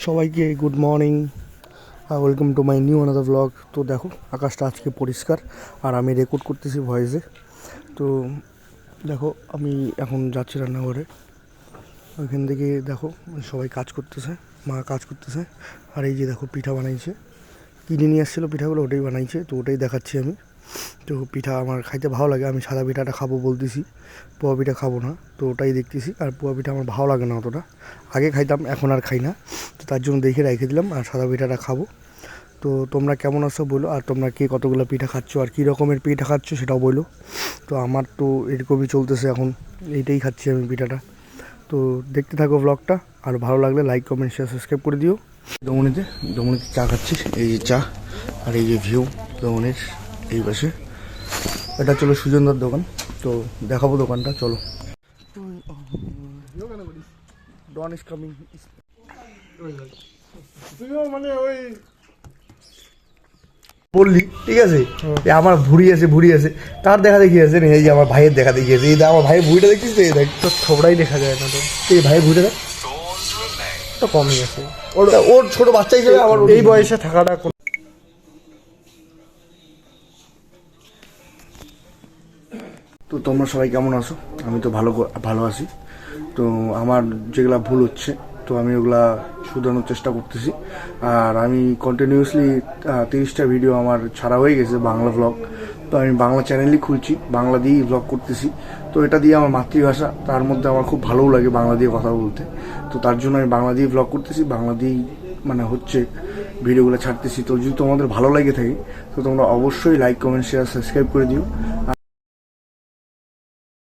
সবাইকে good morning, welcome to my new another blog. তো দেখো আকাশটা আজকে পরিষ্কার আর আমি রেকর্ড করতেছি ভয়েসে। তো দেখো আমি এখন যাচ্ছি রান্নাঘরে। ওইখান থেকে দেখো সবাই কাজ করতেছে, মা কাজ করতেছে। আর এই যে দেখো পিঠা বানাইছে, কিনে নিয়ে আসছিলো পিঠাগুলো, ওটাই বানাইছে। তো ওটাই দেখাচ্ছি আমি। তো পিঠা আমার খাইতে ভালো লাগে, আমি সাদা পিঠাটা খাবো বলতেছি, পোয়া পিঠা খাবো না। তো ওটাই দেখতেছি। আর পোয়া পিঠা আমার ভালো লাগে না অতটা, আগে খাইতাম এখন আর খাই না। তো তার জন্য দেখে রেখে দিলাম আর সাদা পিঠাটা খাবো। তো তোমরা কেমন আছো বলো, আর তোমরা কে কতগুলো পিঠা খাচ্ছ আর কী রকমের পিঠা খাচ্ছ সেটাও বলো। তো আমার তো এরকমই চলতেছে এখন, এইটাই খাচ্ছি আমি পিঠাটা। তো দেখতে থাকো ব্লগটা, আর ভালো লাগলে লাইক কমেন্ট শেয়ার সাবস্ক্রাইব করে দিও। দমনিতে চা খাচ্ছি, এই যে চা আর এই যে ভিউ দমনের এই পাশে। এটা চলো সুজনদার দোকান, তো দেখাবো দোকানটা, চলো। ডন ইজ কামিং। মানে ওই বললি ঠিক আছে, আমার ভুড়ি আছে তার দেখা দেখি আছে না, এই যে আমার ভাইয়ের দেখা দেখি আছে, এই আমার ভাইয়ের ভুড়িটা দেখছিস তো, এই দেখ তোর থোবড়াই দেখা যায় না। তো এই ভাইয়ের ভুড়িটা দেখ তো কমই আছে, ওর ছোট বাচ্চা হিসেবে আমার এই বয়সে থাকাটা। তো তোমরা সবাই কেমন আছো? আমি তো ভালো আছি। তো আমার যেগুলা ভুল হচ্ছে তো আমি ওগুলা শুধরানোর চেষ্টা করতেছি। আর আমি কন্টিনিউয়াসলি 30টা ভিডিও আমার ছাড়া হয়ে গেছে বাংলা ব্লগ। তো আমি বাংলা চ্যানেলই খুলছি, বাংলা দিয়েই ব্লগ করতেছি। তো এটা দিয়ে আমার মাতৃভাষা, তার মধ্যে আমার খুব ভালোও লাগে বাংলা দিয়ে কথা বলতে। তো তার জন্য আমি বাংলা দিয়ে ব্লগ করতেছি, বাংলা দিয়েই মানে হচ্ছে ভিডিওগুলো ছাড়তেছি। তো যদি তোমাদের ভালো লাগে থাকে তো তোমরা অবশ্যই লাইক কমেন্ট শেয়ার সাবস্ক্রাইব করে দিও।